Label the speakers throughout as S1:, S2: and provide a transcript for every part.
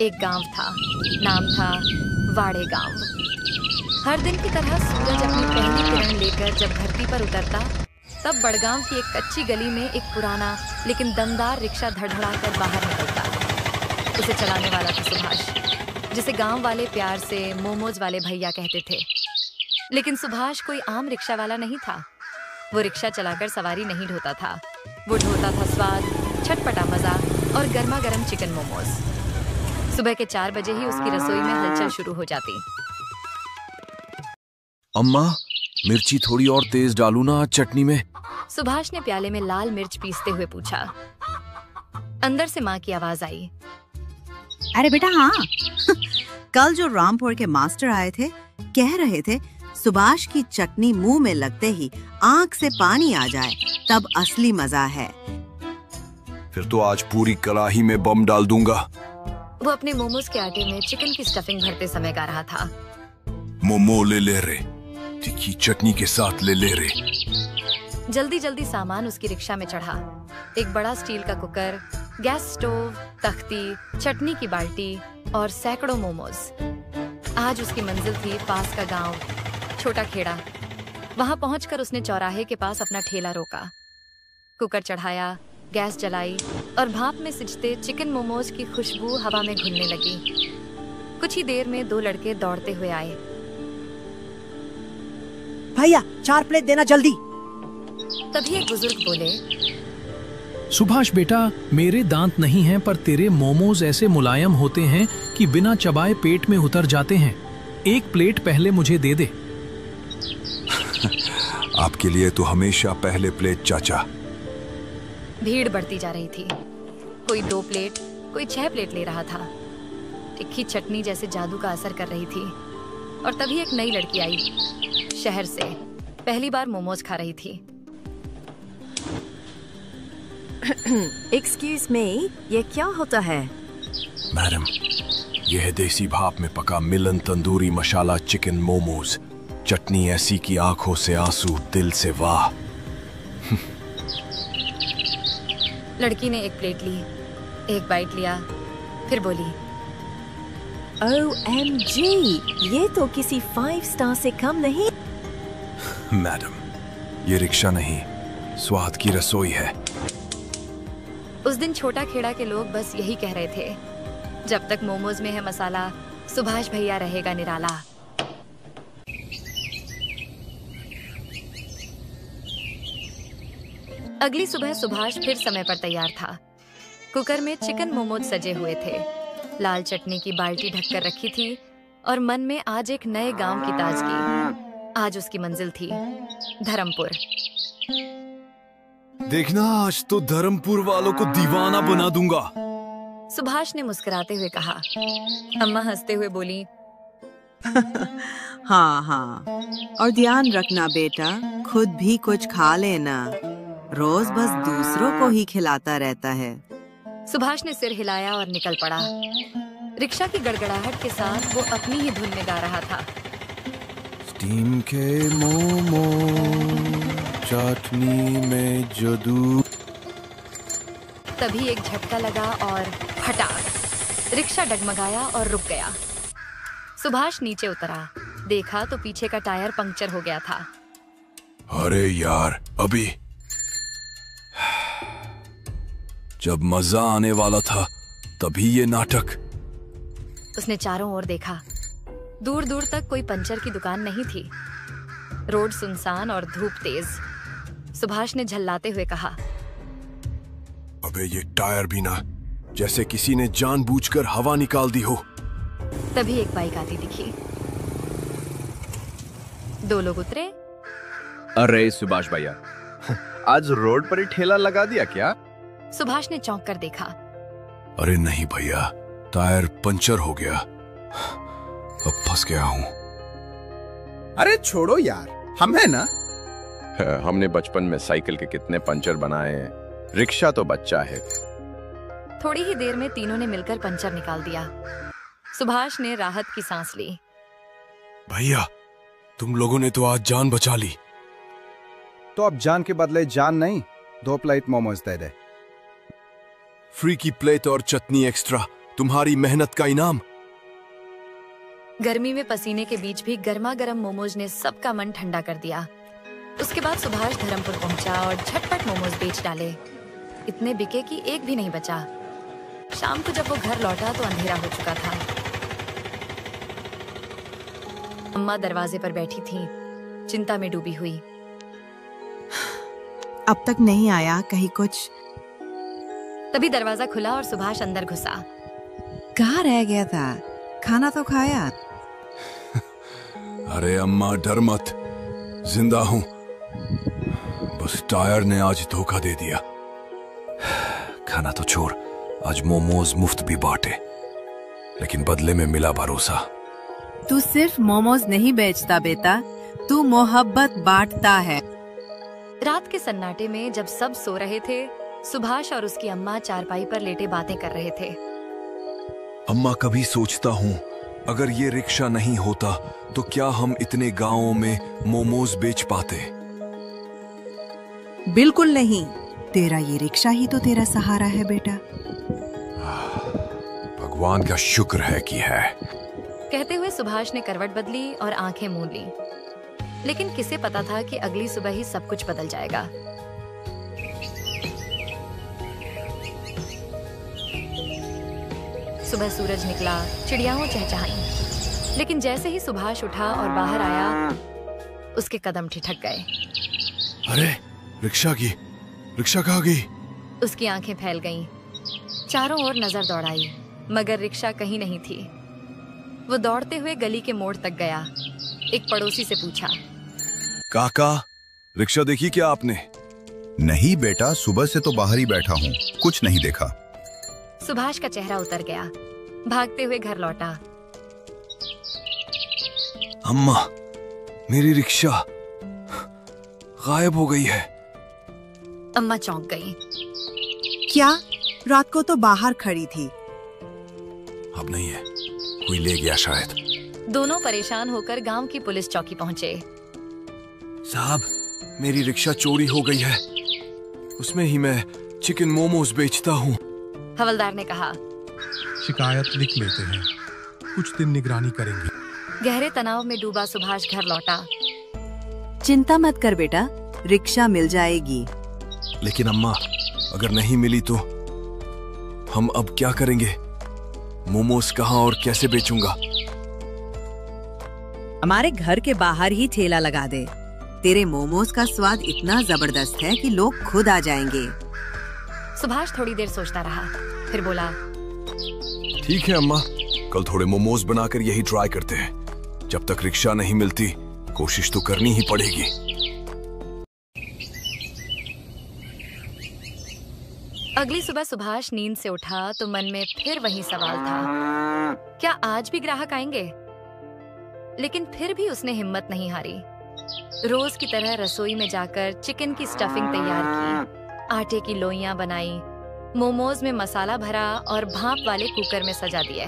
S1: एक गांव था, नाम था वाड़े गांव। हर दिन की तरह सूरज अपनी पहली किरण लेकर जब धरती पर उतरता, तब बड़गांव की एक कच्ची गली में एक पुराना लेकिन दमदार रिक्शा धड़धड़ाकर बाहर निकलता। उसे चलाने वाला था सुभाष, जिसे गांव वाले प्यार से मोमोज वाले भैया कहते थे। लेकिन सुभाष कोई आम रिक्शा वाला नहीं था। वो रिक्शा चलाकर सवारी नहीं ढोता था, वो ढोता था स्वाद, छटपटा मजा और गर्मा गर्म चिकन मोमोज। सुबह के 4 बजे ही उसकी रसोई में हलचल शुरू हो जाती।
S2: अम्मा, मिर्ची थोड़ी और तेज डालू ना आज चटनी में।
S1: सुभाष ने प्याले में लाल मिर्च पीसते हुए पूछा। अंदर से माँ की आवाज आई,
S3: अरे बेटा हाँ कल जो रामपुर के मास्टर आए थे कह रहे थे सुभाष की चटनी मुंह में लगते ही आंख से पानी आ जाए, तब असली मजा है।
S2: फिर तो आज पूरी कड़ाही में बम डाल दूंगा।
S1: वो अपने मोमोज के आटे में चिकन की स्टफिंग भरते समय गा रहा था।
S2: मोमो ले ले रे, तीखी चटनी के साथ ले ले रे।
S1: जल्दी जल्दी सामान उसकी रिक्शा में चढ़ा। एक बड़ा स्टील का कुकर, गैस स्टोव, तख्ती, चटनी की बाल्टी और सैकड़ों मोमोज। आज उसकी मंजिल थी पास का गांव, छोटा खेड़ा। वहां पहुंचकर उसने चौराहे के पास अपना ठेला रोका, कुकर चढ़ाया, गैस जलाई और भाप में सिजते चिकन मोमोज की खुशबू हवा में घुलने लगी। कुछ ही देर में 2 लड़के दौड़ते हुए आए।
S4: भैया 4 प्लेट देना जल्दी।
S1: तभी एक बुजुर्ग बोले,
S5: सुभाष बेटा, मेरे दांत नहीं हैं पर तेरे मोमोज ऐसे मुलायम होते हैं कि बिना चबाए पेट में उतर जाते हैं। 1 प्लेट पहले मुझे दे दे।
S2: आपके लिए तो हमेशा पहले प्लेट चाचा।
S1: भीड़ बढ़ती जा रही थी। कोई 2 प्लेट, कोई 6 प्लेट ले रहा था। तिखी चटनी जैसे जादू का असर कर रही थी। और तभी एक नई लड़की आई, शहर से, पहली बार मोमोज खा रही थी।
S6: एक्सक्यूज मी, ये क्या होता है?
S2: मैडम, यह है देसी भाप में पका मिलन तंदूरी मसाला चिकन मोमोज। चटनी ऐसी कि आंखों से आंसू, दिल से वाह।
S1: लड़की ने 1 प्लेट ली, 1 बाइट लिया, फिर बोली,
S6: OMG, ये तो किसी 5 स्टार से कम नहीं।
S2: मैडम, ये रिक्शा नहीं, स्वाद की रसोई है।
S1: उस दिन छोटा खेड़ा के लोग बस यही कह रहे थे, जब तक मोमोज में है मसाला, सुभाष भैया रहेगा निराला। अगली सुबह सुभाष फिर समय पर तैयार था। कुकर में चिकन मोमोज सजे हुए थे, लाल चटनी की बाल्टी ढककर रखी थी और मन में आज एक नए गांव की ताजगी। आज उसकी मंजिल थी धर्मपुर।
S2: देखना, आज तो धर्मपुर वालों को दीवाना बना दूंगा।
S1: सुभाष ने मुस्कुराते हुए कहा। अम्मा हंसते हुए बोली,
S3: हाँ हाँ, और ध्यान रखना बेटा, खुद भी कुछ खा लेना। रोज बस दूसरों को ही खिलाता रहता है।
S1: सुभाष ने सिर हिलाया और निकल पड़ा। रिक्शा की गड़गड़ाहट के साथ वो अपनी ही धुन में गा रहा था।
S2: स्टीम के मोमो, चटनी में जादू।
S1: तभी एक झटका लगा और फटाक, रिक्शा डगमगाया और रुक गया। सुभाष नीचे उतरा, देखा तो पीछे का टायर पंक्चर हो गया था।
S2: अरे यार, अभी जब मजा आने वाला था तभी ये नाटक।
S1: उसने चारों ओर देखा। दूर दूर तक कोई पंचर की दुकान नहीं थी। रोड सुनसान और धूप तेज। सुभाष ने झल्लाते हुए कहा,
S2: अबे ये टायर भी ना, जैसे किसी ने जानबूझकर हवा निकाल दी हो।
S1: तभी एक बाइक आती दिखी। 2 लोग उतरे।
S7: अरे सुभाष भैया, आज रोड पर ही ठेला लगा दिया क्या?
S1: सुभाष ने चौंक कर देखा।
S2: अरे नहीं भैया, टायर पंचर हो गया, अब फंस गया हूँ।
S8: अरे छोड़ो यार, हम है ना।
S7: हमने बचपन में साइकिल के कितने पंचर बनाए हैं, रिक्शा तो बच्चा है।
S1: थोड़ी ही देर में तीनों ने मिलकर पंचर निकाल दिया। सुभाष ने राहत की सांस ली।
S2: भैया, तुम लोगों ने तो आज जान बचा ली।
S8: तो अब जान के बदले जान नहीं, 2 प्लेट मोमोज दे दे।
S2: फ्री की प्लेट और चटनी एक्स्ट्रा, तुम्हारी मेहनत का इनाम।
S1: गर्मी में पसीने के बीच भी गर्मा गर्म मोमोज ने सबका मन ठंडा कर दिया। उसके बाद सुभाष धर्मपुर पहुंचा और झटपट मोमोज बेच डाले। इतने बिके कि एक भी नहीं बचा। शाम को जब वो घर लौटा तो अंधेरा हो चुका था। अम्मा दरवाजे पर बैठी थी, चिंता में डूबी हुई।
S3: अब तक नहीं आया कहीं कुछ?
S1: तभी दरवाजा खुला और सुभाष अंदर घुसा।
S3: कहाँ रह गया था? खाना तो खाया।
S2: अरे अम्मा डर मत, जिंदा हूं। बस टायर ने आज धोखा दे दिया। खाना तो छोड़, आज मोमोज मुफ्त भी बांटे, लेकिन बदले में मिला भरोसा।
S3: तू सिर्फ मोमोज नहीं बेचता बेटा, तू मोहब्बत बांटता है।
S1: रात के सन्नाटे में जब सब सो रहे थे, सुभाष और उसकी अम्मा चारपाई पर लेटे बातें कर रहे थे।
S2: अम्मा, कभी सोचता हूँ अगर ये रिक्शा नहीं होता तो क्या हम इतने गांवों में मोमोज बेच पाते?
S3: बिल्कुल नहीं, तेरा ये रिक्शा ही तो तेरा सहारा है बेटा।
S2: भगवान का शुक्र है कि है।
S1: कहते हुए सुभाष ने करवट बदली और आंखें मूंद ली। लेकिन किसे पता था कि अगली सुबह ही सब कुछ बदल जाएगा। सुबह सूरज निकला, चिड़ियाओं चहचहाई, लेकिन जैसे ही सुभाष उठा और बाहर आया, उसके कदम ठिठक गए।
S2: अरे रिक्शा कहाँ गई?
S1: उसकी आंखें फैल गईं। चारों ओर नजर दौड़ाई, मगर रिक्शा कहीं नहीं थी। वो दौड़ते हुए गली के मोड़ तक गया। एक पड़ोसी से पूछा,
S2: काका, रिक्शा देखी क्या आपने?
S9: नहीं बेटा, सुबह से तो बाहर ही बैठा हूँ, कुछ नहीं देखा।
S1: सुभाष का चेहरा उतर गया। भागते हुए घर लौटा।
S2: अम्मा, मेरी रिक्शा गायब हो गई है।
S1: अम्मा चौंक गई।
S3: क्या? रात को तो बाहर खड़ी थी।
S2: अब नहीं है, कोई ले गया शायद।
S1: दोनों परेशान होकर गांव की पुलिस चौकी पहुंचे।
S2: साहब, मेरी रिक्शा चोरी हो गई है। उसमें ही मैं चिकन मोमोज बेचता हूँ।
S1: हवलदार ने कहा।
S10: शिकायत लिख लेते हैं, कुछ दिन निगरानी करेंगे।
S1: गहरे तनाव में डूबा सुभाष घर लौटा।
S3: चिंता मत कर बेटा, रिक्शा मिल जाएगी।
S2: लेकिन अम्मा, अगर नहीं मिली तो हम अब क्या करेंगे? मोमोज कहाँ और कैसे बेचूंगा?
S3: हमारे घर के बाहर ही ठेला लगा दे। तेरे मोमोज का स्वाद इतना जबरदस्त है कि लोग खुद आ जाएंगे।
S1: सुभाष थोड़ी देर सोचता रहा, फिर बोला,
S2: ठीक है अम्मा, कल थोड़े मोमोज बनाकर यही ट्राई करते हैं। जब तक रिक्शा नहीं मिलती, कोशिश तो करनी ही पड़ेगी।
S1: अगली सुबह सुभाष नींद से उठा तो मन में फिर वही सवाल था, क्या आज भी ग्राहक आएंगे? लेकिन फिर भी उसने हिम्मत नहीं हारी। रोज की तरह रसोई में जाकर चिकन की स्टफिंग तैयार की, आटे की लोइयां बनाई, मोमोज में मसाला भरा और भाप वाले कुकर में सजा दिए।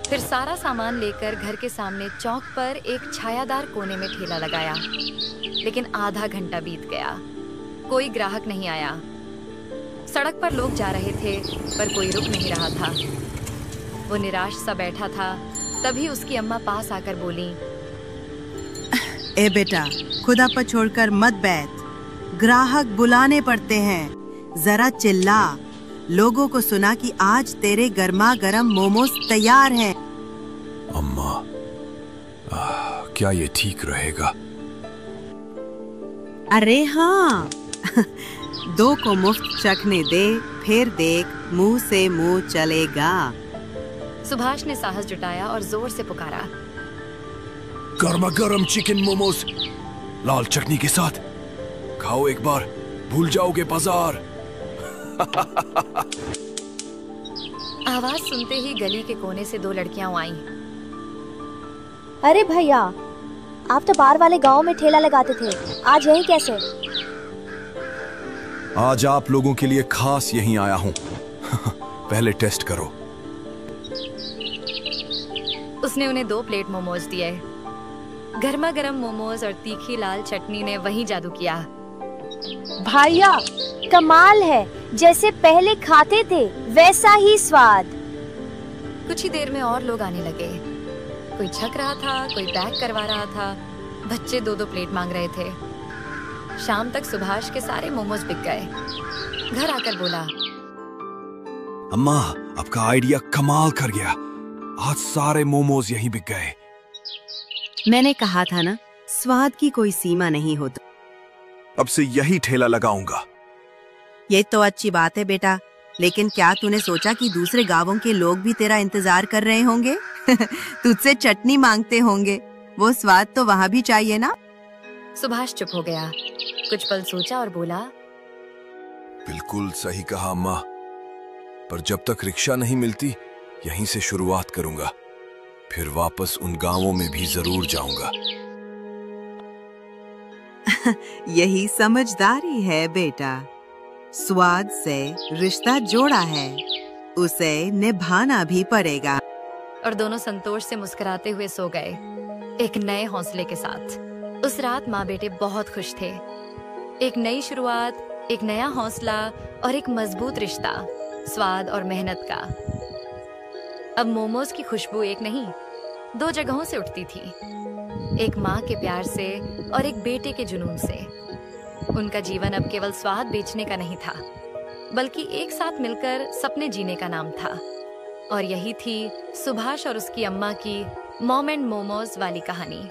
S1: फिर सारा सामान लेकर घर के सामने चौक पर एक छायादार कोने में ठेला लगाया। लेकिन आधा घंटा बीत गया, कोई ग्राहक नहीं आया। सड़क पर लोग जा रहे थे पर कोई रुक नहीं रहा था। वो निराश सा बैठा था। तभी उसकी अम्मा पास आकर बोली,
S3: ए बेटा, खुदा पर छोड़कर मत बैठ, ग्राहक बुलाने पड़ते हैं। जरा चिल्ला, लोगों को सुना कि आज तेरे गर्मा गर्म मोमोज तैयार हैं।
S2: अम्मा, क्या ये ठीक रहेगा?
S3: अरे हाँ, 2 को मुफ्त चखने दे, फिर देख मुंह से मुंह चलेगा।
S1: सुभाष ने साहस जुटाया और जोर से पुकारा,
S2: गर्मा गर्म चिकन मोमोज लाल चटनी के साथ। खाओ एक बार, भूल जाओगे बाजार।
S1: आवाज सुनते ही गली के कोने से 2 लड़कियां आईं।
S11: अरे भैया, आप तो बाहर वाले गांव में ठेला लगाते थे, आज यहीं कैसे?
S2: आज आप लोगों के लिए खास यहीं आया हूँ। पहले टेस्ट करो।
S1: उसने उन्हें 2 प्लेट मोमोज दिए। गर्मा गर्म मोमोज और तीखी लाल चटनी ने वही जादू किया।
S11: भैया, कमाल है, जैसे पहले खाते थे वैसा ही स्वाद।
S1: कुछ ही देर में और लोग आने लगे। कोई छक रहा था, कोई पैक करवा रहा था, बच्चे 2-2 प्लेट मांग रहे थे। शाम तक सुभाष के सारे मोमोज बिक गए। घर आकर बोला,
S2: अम्मा, आपका आइडिया कमाल कर गया। आज सारे मोमोज यहीं बिक गए।
S3: मैंने कहा था ना, स्वाद की कोई सीमा नहीं होती।
S2: अब से यही ठेला लगाऊंगा।
S3: ये तो अच्छी बात है बेटा, लेकिन क्या तूने सोचा कि दूसरे गांवों के लोग भी तेरा इंतजार कर रहे होंगे? तुझसे चटनी मांगते होंगे। वो स्वाद तो वहाँ भी चाहिए ना।
S1: सुभाष चुप हो गया, कुछ पल सोचा और बोला,
S2: बिल्कुल सही कहा अम्मा, पर जब तक रिक्शा नहीं मिलती यहीं से शुरुआत करूंगा, फिर वापस उन गांवों में भी जरूर जाऊंगा।
S3: यही समझदारी है बेटा। स्वाद से रिश्ता जोड़ा है, उसे निभाना भी पड़ेगा।
S1: और दोनों संतोष से मुस्कुराते हुए सो गए, एक नए हौसले के साथ। उस रात माँ बेटे बहुत खुश थे। एक नई शुरुआत, एक नया हौसला और एक मजबूत रिश्ता, स्वाद और मेहनत का। अब मोमोज की खुशबू एक नहीं, 2 जगहों से उठती थी, एक माँ के प्यार से और एक बेटे के जुनून से। उनका जीवन अब केवल स्वाद बेचने का नहीं था, बल्कि एक साथ मिलकर सपने जीने का नाम था। और यही थी सुभाष और उसकी अम्मा की मॉम एंड मोमोज वाली कहानी।